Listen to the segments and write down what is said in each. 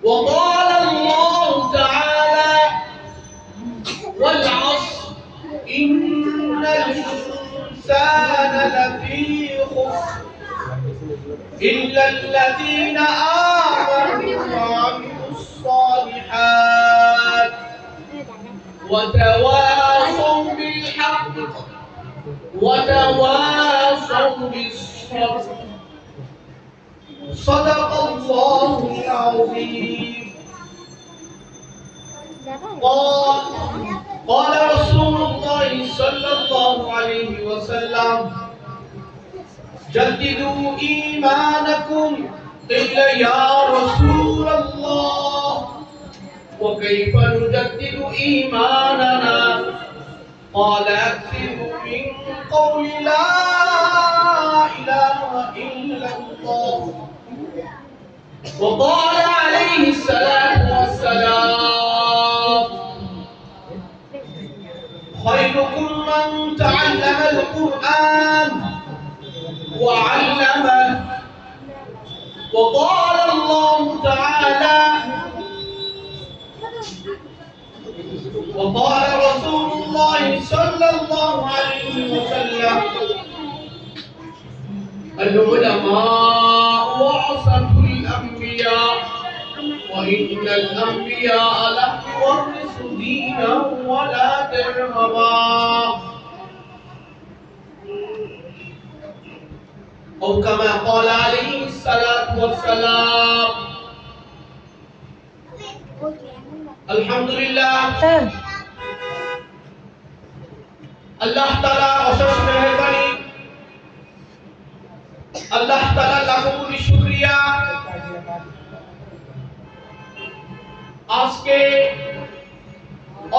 وقال الله تعالى والعصر إن الإنسان لفي خسر إلا الذين آمنوا وعملوا الصالحات وتواصوا بالحق وتواصوا بالصبر صدق الله العظيم. قال رسول الله صلى الله عليه وسلم جددوا إيمانكم قيل يا رسول الله وكيف نجدد إيماننا قال أكثروا من قول لا إله إلا الله وقال عليه الصلاة والسلام خيركم من تعلم القرآن وعلمه وقال الله تعالى وقال رسول الله صلى الله عليه وسلم العلماء ورثة الأنبياء وإن الأنبياء لم يورثوا دينا ولا درهما أو كما قال عليه الصلاة والسلام. আলহামদুলিল্লাহ আল্লাহ তাআলা অশেষ মেহেরবানি, আল্লাহ তাআলা লাখো কোটি শুকরিয়া। আজকে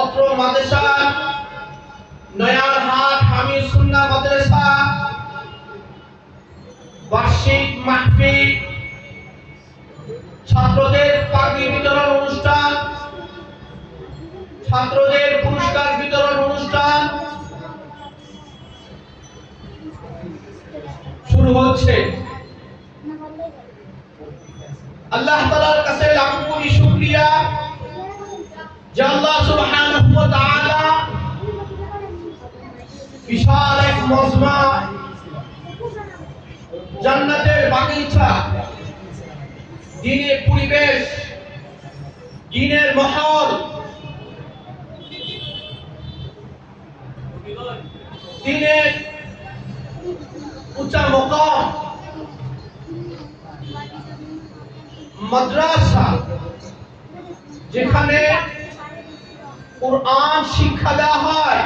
অত্র মাদ্রাসা নয়ারহাট হামিদ সুন্নাহ মাদ্রাসা বার্ষিক মাহফিল, ছাত্রদের পাগড়ি বিতরণ অনুষ্ঠান, ছাত্রদের পুরস্কার বিতরণ অনুষ্ঠান শুরু হচ্ছে। আল্লাহ তাআলার কাছে লাখো কোটি শুকরিয়া যে আল্লাহ সুবহানাহু ওয়া তাআলা বিশাল এক মজমা, জান্নাতের বাগিচা, দ্বীনের পরিবেশ, দ্বীনের মাহল, দ্বীনের উঁচা মকাম মাদ্রাসা, যেখানে কুরআন শিক্ষা দেওয়া হয়,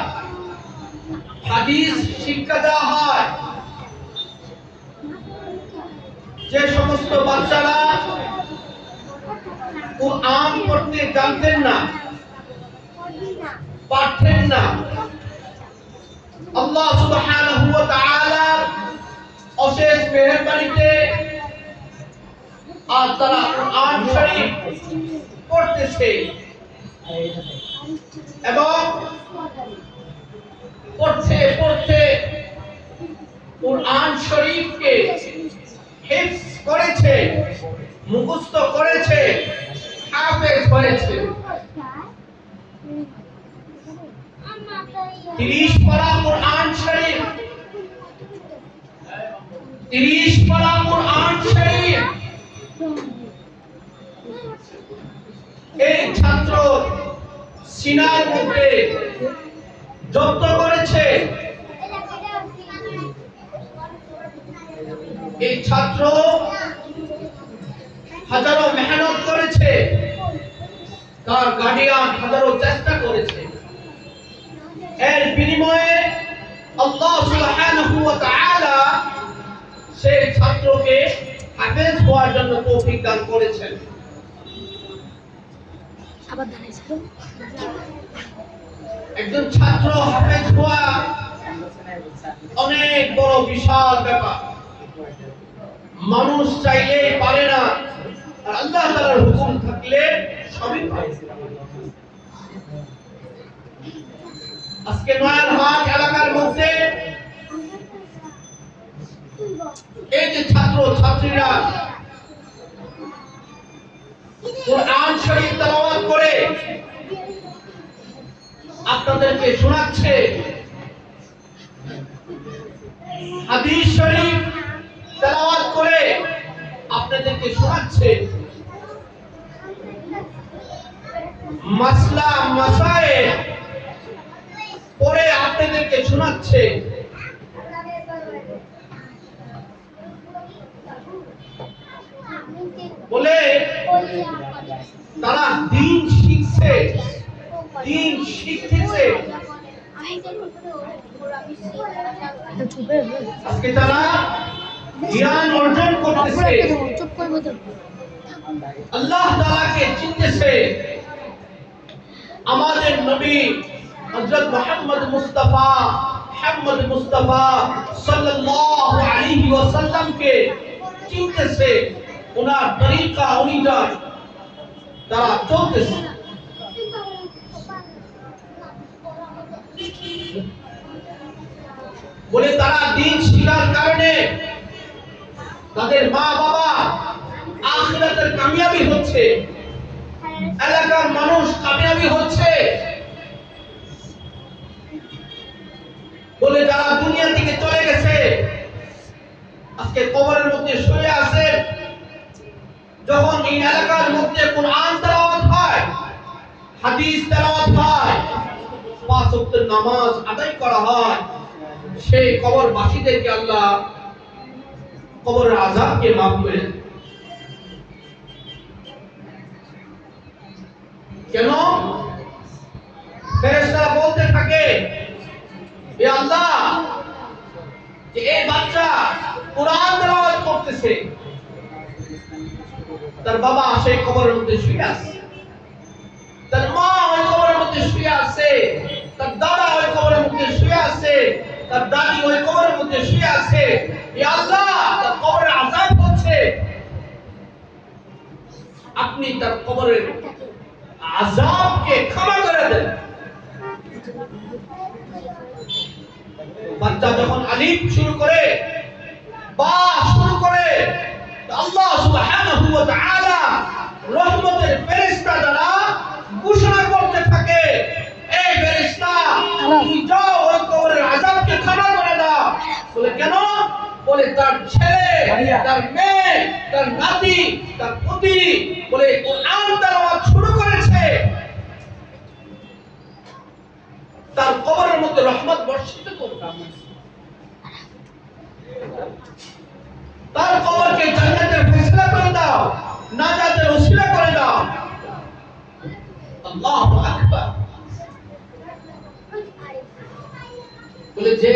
হাদিস শিক্ষা দেওয়া হয়। যে সমস্ত বাচ্চারা কুরআন পড়তে জানতেন না, পারতেন না, আল্লাহ সুবহানাহু ওয়া তাআলা অশেষ মেহেরবানিতে আজ তারা কুরআন শরীফ পড়তেছে এবং পড়তে পড়তে কুরআন শরীফকে হিফজ করেছে, মুখস্থ করেছে, হাফেজ করেছে। 30 পারা কুরআন শরীফ, 30 পারা কুরআন শরীফ এই ছাত্র সিনার মধ্যে জব্দ করেছে। এই ছাত্র হাজারো মেহনত করেছে, তার গার্ডিয়ান হাজারো চেষ্টা করেছে। এর বিনিময়ে আল্লাহ সুবহানাহু ওয়া তাআলা সেই ছাত্রকে হাফেজ হওয়ার জন্য তৌফিক দান করেছেন। একজন ছাত্র হাফেজ হওয়া অনেক বড় বিশাল ব্যাপার, মানুষ চাইলে পারে না, আর আল্লাহ তাআলার হুকুম থাকলে সবই পারে। আজকে নয়ারহাট এলাকার মধ্যে এই যে ছাত্র ছাত্রীরা কোরআন শরীফ তেলাওয়াত করে আপনাদেরকে শোনাচ্ছে, হাদিস শরীফ তেলাওয়াত করে আপনাদেরকে শোনাচ্ছে, মাসলা মাসায়েল পরে আপনাদেরকে শোনাচ্ছে। বলে তারা দিন শিখছে, দিন শিখতেছে। আজকে তারা জ্ঞান অর্জন করতেছে, আল্লাহ তাআলাকে চিনতেছে। আমাদের নবী হযরত মুহাম্মদ মুস্তাফা সাল্লাল্লাহু আলাইহি ওয়াসাল্লামকে চিনতেছে, ওনার তরিকা অনুযায়ী তারা চলতেছে। বলে তারা দিন শিখার কারণে তাদের মা বাবা আখিরাতের কামিয়াবি হচ্ছে, এলাকার মানুষ কামিয়াবি হচ্ছে। বলে যারা দুনিয়া থেকে চলে গেছে, আজকে কবরের মধ্যে শুয়ে আছে, যখন এই এলাকার মধ্যে কোরআন তেলাওয়াত হয়, হাদিস তেলাওয়াত হয়, পাঁচ ওয়াক্তের নামাজ আদায় করা হয়, সেই কবরবাসীদেরকে আল্লাহ কবরের আযাবকে মাফ করে দেন। কেন? ফেরেশতারা বলতে থাকে, এ আল্লাহ, যে এই বাচ্চা কোরআন তেলাওয়াত করতেছে, তার বাবা সেই কবরের মধ্যে শুয়ে আছে, তার মা ওই কবরের মধ্যে শুয়ে আছে, তার দাদা ওই কবরের মধ্যে শুয়ে আছে, তার দাদি ওই কবরের মধ্যে শুয়ে আছে। এ আল্লাহ, তার কবরের আযাব হচ্ছে, আপনি তার কবরের আযাবকে ক্ষমা করে দেন। বাচ্চা যখন আলিফ শুরু করে, বা শুরু করে, আল্লাহ সুবহানাহু ওয়া তাআলা রহমতের ফেরেশতা দ্বারা ঘোষণা করতে থাকে, এই ফেরেশতা, তুমি যাও ওই কবরের আযাবকে ক্ষমা করে দাও। বলে কেন? বলে তার ছেলে, তার মেয়ে, তার নাতি, তার পুতি বলে কোরআন তেলাওয়াত শুরু করেছে, তার কবরের মধ্যে রহমত বর্ষিত করবে, তার কবরকে জান্নাতের ফয়সালা করে দাও, নাজাতের ওসিলা করে দাও। আল্লাহু আকবার। বলে যে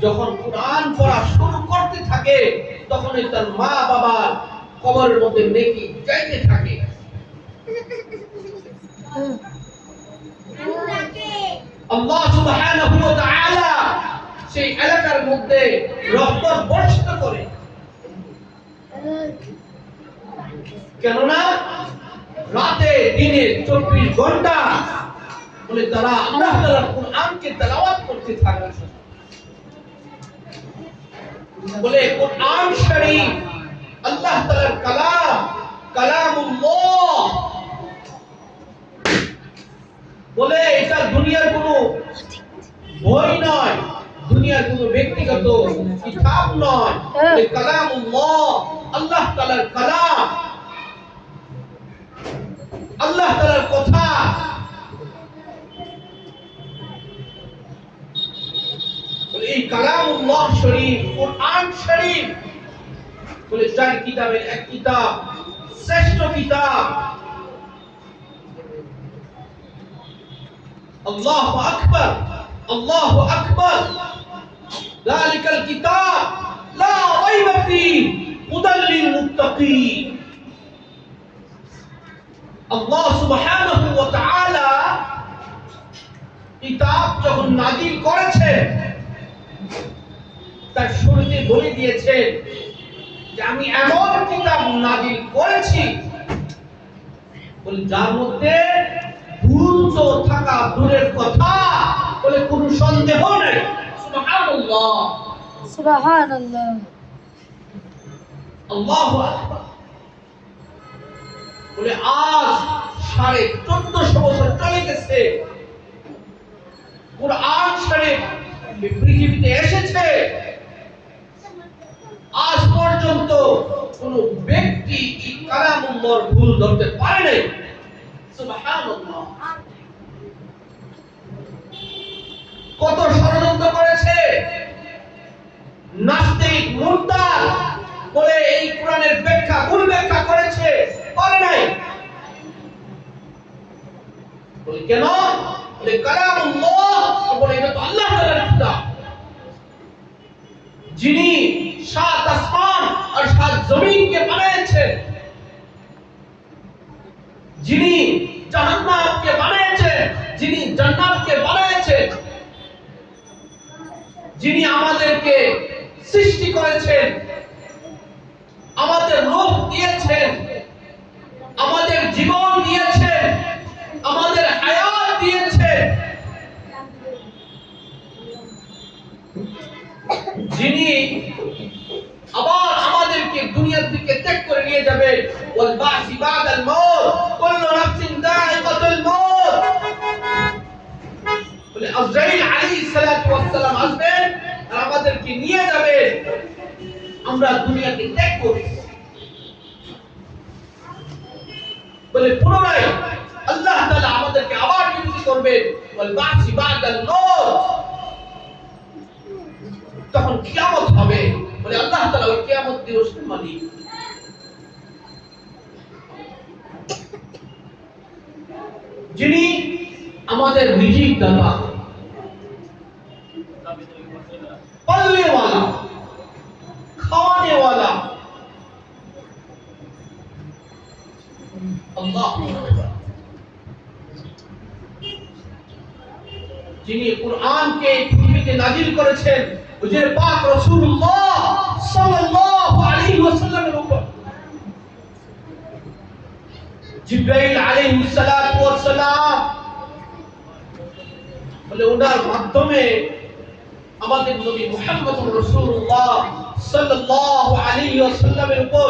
যখন কোরআন পড়া শুরু করতে থাকে, তখনই তার মা বাবার কবরের মধ্যে নেকি চাইতে থাকে। আল্লাহ সুবহানাহু ওয়া তাআলা সেই এলাকার মধ্যে রহমত বর্ষিত করে। কেননা রাতে দিনে 24 ঘন্টা বলে তারা আল্লাহ তাআলার কোরআনকে তেলাওয়াত করতে থাকে। বলে কোরআন শরীফ আল্লাহ তাআলার কালাম, কালামুল্লাহ। বলে এটা দুনিয়ার কোনো বই নয়, দুনিয়ার কোনো ব্যক্তিগত কিতাব নয়, কালামুল্লাহ, আল্লাহ তাআলার কালাম, আল্লাহ তাআলার কথা। এই কালামুল্লাহ শরীফ, কোরআন শরীফ বলে চার কিতাবের এক কিতাব, শ্রেষ্ঠ কিতাব। আল্লাহু আকবার, আল্লাহু আকবার। যালিকাল কিতাব লা রাইবা ফীহি হুদাল লিল মুত্তাকিন। আল্লাহ সুবহানাহু ওয়া তাআলা কিতাব যখন নাযিল করেছেন, তার শুরুতে বলে দিয়েছেন যে আমি এমন কিতাব নাযিল করেছি বলে যার মধ্যে ভুল তো থাকা দূরের কথা, বলে কোনো সন্দেহ নেই। সুবহানাল্লাহ, সুবহানাল্লাহ, আল্লাহু আকবার। বলে আজ 1450 বছর চলে গেছে, কুরআন শরীফ এই পৃথিবীতে এসেছে, আজ পর্যন্ত কোন ব্যক্তি এই কালামুল্লাহর ভুল ধরতে পারে নাই। সুবহানাল্লাহ। কত ষড়যন্ত্র করেছে, নাস্তিক মুরতাদ বলে এই কোরআনের ব্যাখ্যা ভুল ব্যাখ্যা করেছে, করে নাই। বলে কেন? বলে কালামুল্লাহ, বলে এটা তো আল্লাহ তাআলার কিতাব। যিনি 7 আসমান আর 7 জমিনকে বানিয়েছেন, যিনি জাহান্নামকে বানিয়েছেন, যিনি জান্নাতকে বানিয়েছেন, যিনি আমাদেরকে সৃষ্টি করেছেন, আমাদের রূহ দিয়েছেন, আমাদের জীবন দিয়েছেন, আমাদের হায়াত দিয়েছেন, যিনি আবার আমাদেরকে দুনিয়া থেকে ত্যাগ করে নিয়ে যাবেন। ওয়াল বাসি বাদাল মাউত, কুল্লু নাফসিন যায়িকাতুল মাউত। বলে আজরাইল আলাইহিস সালাতু ওয়াস সালাম আসবেন আর আমাদেরকে নিয়ে যাবেন, আমরা দুনিয়াকে ত্যাগ করি। বলে পুনরায় আল্লাহ তাআলা আমাদেরকে আবার জীবিত করবেন। ওয়াল বাসি বাদাল মাউত, তখন কিয়ামত হবে। বলে আল্লাহ তাআলা ওই কিয়ামত দিবসের মালিক। যিনি আমাদের রিজিক দাতা, পালনে वाला, খাওয়ানে वाला আল্লাহ। যিনি কুরআনকে পৃথিবীতে নাযিল করেছেন হুজুর পাক রাসূলুল্লাহ সাল্লাল্লাহু আলাইহি ওয়াসাল্লামের উপর। জিবরাইল আলাইহিস সালাতু ওয়াস সালাম বলে ওনার মাধ্যমে আমাদের নবী মুহাম্মদ রাসূলুল্লাহ সাল্লাল্লাহু আলাইহি ওয়াসাল্লামের উপর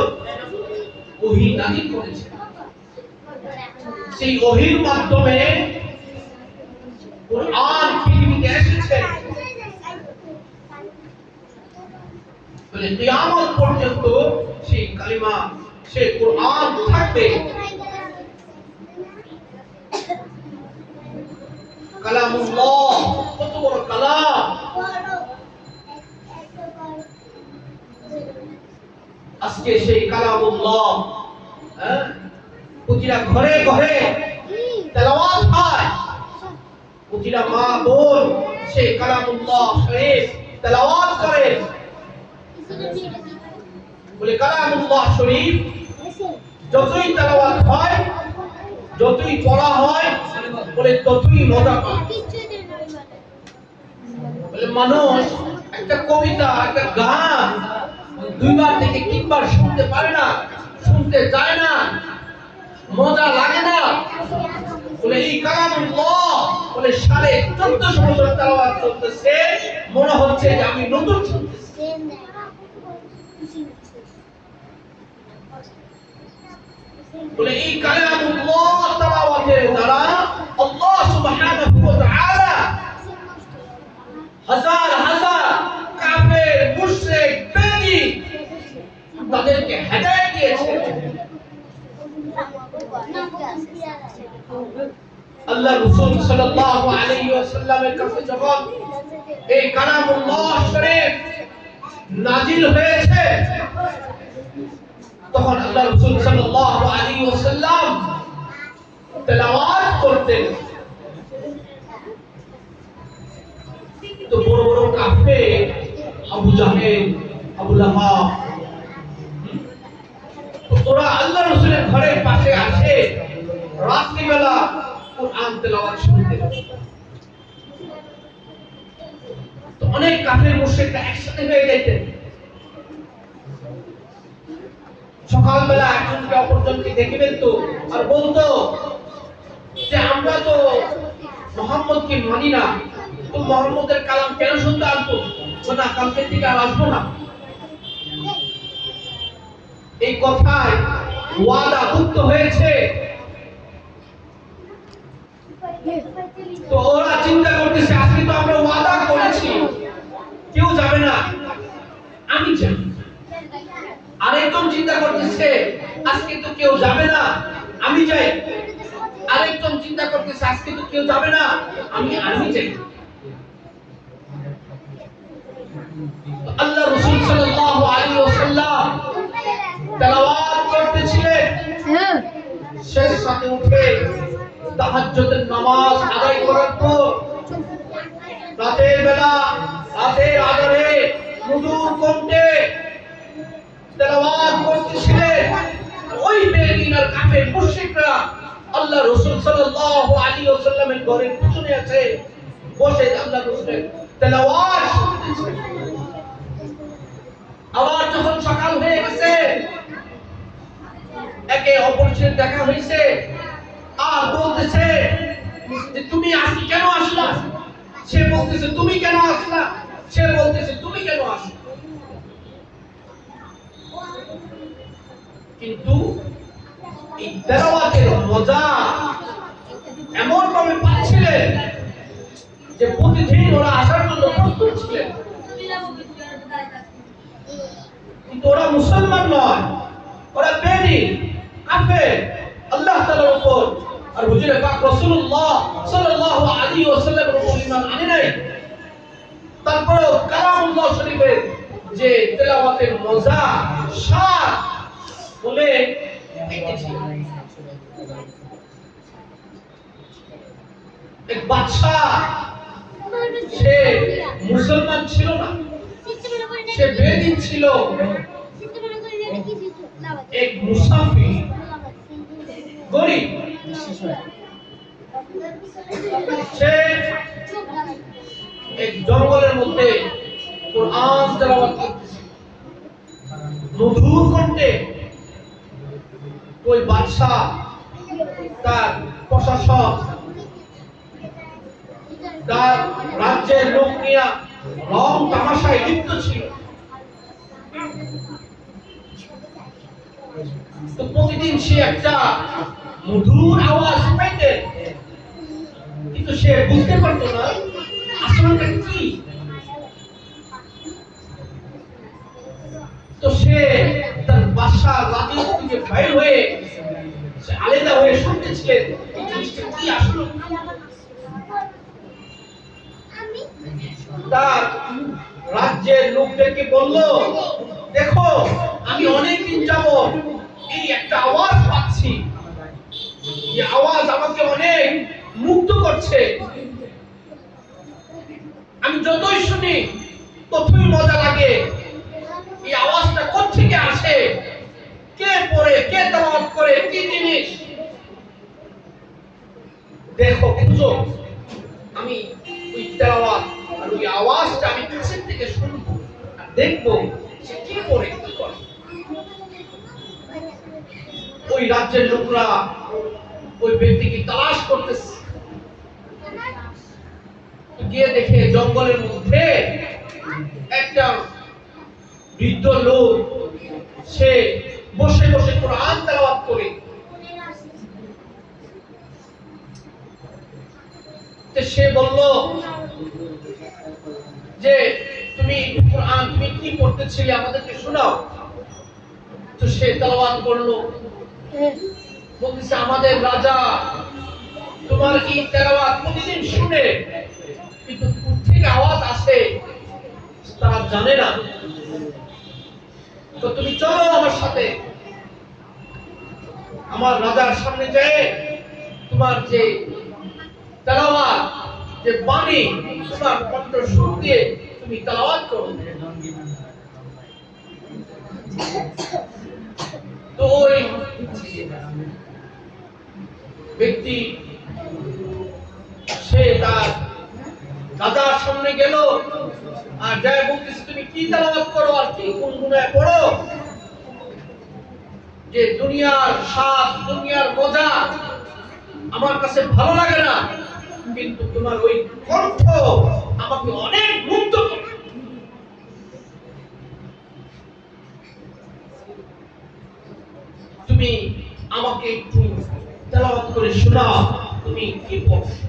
ওহী নাযিল করেছেন। সেই ওহীর মাধ্যমে কুরআন পৃথিবীতে এসেছে। বলে কিয়ামত পর্যন্ত সেই কালিমা, সেই কুরআন থাকবে। কালামুল্লাহ কত বড় কালাম। আজকে সেই কালামুল্লাহ প্রতিটা ঘরে ঘরে তেলাওয়াত হয়, প্রতিটা মা বোন সেই কালামুল্লাহ শরীফ তেলাওয়াত করে। বলে কালামুল্লাহ শরীফ যতই তেলাওয়াত হয়, যতই পড়া হয়, বলে ততই মজা পায়। বলে মানুষ একটা কবিতা, একটা গান 2 বার থেকে 3 বার শুনতে পারে না, শুনতে চায় না, মজা লাগে না। বলে এই কালামুল্লাহ বলে 1450 বছর তেলাওয়াত করতেছে, মনে হচ্ছে যে আমি নতুন শুনতেছি। বলে এই কালামুল্লাহ তেলাওয়াতের দ্বারা আল্লাহ সুবহানাহু ওয়া তাআলা হাজার হাজার কাফের, মুশরিক, বেঈমান তাদেরকে হেদায়েত দিয়েছেন। আল্লাহ রাসূল সাল্লাল্লাহু আলাইহি ওয়াসাল্লামের কাছে যখন এই কালামুল্লাহ শরীফ নাযিল হয়েছে, তখন আল্লাহ রাসূল সাল্লাল্লাহু আলাইহি ওয়াসাল্লাম তেলাওয়াত করতেন। তো বড় বড় কাফের আবু জাহেল, আবু লাহাব, ওরা আল্লাহ রাসূলের ঘরের পাশে আসে রাত্রিবেলা কুরআন তেলাওয়াত শুনতে। তো অনেক কাফের মুশরিকরা একসাথে হয়ে যাইতেন। সকালবেলা একজনকে অপরজনকে দেখবেন তো আর বলতো যে আমরা তো মুহাম্মদকে মানি না, তো মুহাম্মদের কালাম কেন শুনতে আসবো? না, কালকের দিকে আর আসবো না। এই কথায় ওয়াদাভুক্ত হয়েছে। তো ওরা চিন্তা করতেছে আজকে তো আমরা ওয়াদা করেছি কেউ যাবে না, আমি যাই। আরেকজন চিন্তা করতেছে আজকে তো কেউ যাবে না, আমি যাই। আরেকজন চিন্তা করতেছে আজকে তো কেউ যাবে না, আমি যাই। আল্লাহ রাসূল সাল্লাল্লাহু আলাইহি ওয়াসাল্লাম তেলাওয়াত করতেছিলেন, শেষ রাতে উঠে তাহাজ্জুদের নামাজ আদায় করার পর রাতের বেলা রাতের আধারে মধুর কণ্ঠে তেলাওয়াত করতেছিলেন। ওই বেদিনার কাফের মুশরিকরা আল্লাহ রাসূল সাল্লাল্লাহু আলাইহি ওয়াসাল্লামের ঘরের পিছনে আছে, বসে আল্লাহ রাসূলের তেলাওয়াত শুনতেছে। আবার যখন সকাল হয়ে গেছে, একে অপরের সাথে দেখা হয়েছে, আর বলতেছে যে তুমি আজকে কেন আসলা? সে বলতেছে তুমি কেন আসলা? সে বলতেছে তুমি কেন আসলা? কিন্তু এই তেলাওয়াতের মজা এমন ভাবে পাচ্ছিলেন যে প্রতিদিন ওরা আসার জন্য প্রস্তুত ছিলেন। কিন্তু ওরা মুসলমান নয়, ওরা বেদীন কাফের, আল্লাহ তাআলার উপর আর হুজুরে পাক রাসূলুল্লাহ সাল্লাল্লাহু আলাইহি ওয়াসাল্লামের উপর ঈমান আনে নাই। তারপরেও কালামুল্লাহ শরীফের যে তেলাওয়াতের মজা স্বাদ বলে এক বাদশা, সে মুসলমান ছিল না, সে বেদীন ছিল, এক মুসাফির গরিব। সে এক জঙ্গলের মধ্যে কুরআন তেলাওয়াত করতেছে মধুর কণ্ঠে। ওই বাদশা তার প্রশাসক তার রাজ্যের লোক নিয়ে রং তামাশায় লিপ্ত ছিল। তো প্রতিদিন সে একটা মধুর আওয়াজ পাইতে, কিন্তু সে বুঝতে পারতো না আসলে কি। তো সে তার বাসা রাজ্য থেকে বাইরে হয়ে সে আলাদা হয়ে শুনতেছিলেন এই জিনিসটা কি আসলে। তার রাজ্যের লোকদেরকে বলল, দেখো আমি অনেকদিন যাবত এই একটা আওয়াজ পাচ্ছি, এই আওয়াজ আমাকে অনেক মুগ্ধ করছে। আমি যতই শুনি ততই মজা লাগে। এই আওয়াজটা কোত্থেকে আসে, কে পড়ে, কে তেলাওয়াত করে, কি জিনিস? দেখো বুঝো, আমি ওই তেলাওয়াত আর ওই আওয়াজটা আমি কাছের থেকে শুনবো আর দেখবো সে কি পড়ে, কি করে। ওই রাজ্যের লোকরা ওই ব্যক্তিকে তালাশ করতেছে, গিয়ে দেখে জঙ্গলের মধ্যে একটা বৃদ্ধ লোক, সে বসে বসে কোরআন তেলাওয়াত করে। সে বলল যে তুমি কোরআন তুমি কি পড়তেছিলে আমাদেরকে শোনাও। তো সে তেলাওয়াত করলো, বলতেছে আমাদের রাজা তোমার এই তেলাওয়াত প্রতিদিন শুনে, কিন্তু কোত্থেকে আওয়াজ আসে তারা জানে না। তো তুমি চলো আমার সাথে, আমার রাজার সামনে যেয়ে তোমার যে তেলাওয়াত, যে বাণী, তোমার কণ্ঠ সুর দিয়ে তুমি তেলাওয়াত করো। তো ওই ব্যক্তি সে তার রাজার সামনে গেল আর যাই বলতেছে তুমি কি তেলাওয়াত করো আর কি গুনগুনায় পড়ো, যে দুনিয়ার স্বাদ, দুনিয়ার মজা আমার কাছে ভালো লাগে না, কিন্তু তোমার ওই কণ্ঠ আমাকে অনেক মুগ্ধ করে। তুমি আমাকে একটু তেলাওয়াত করে শোনাও, তুমি কি পড়ছো?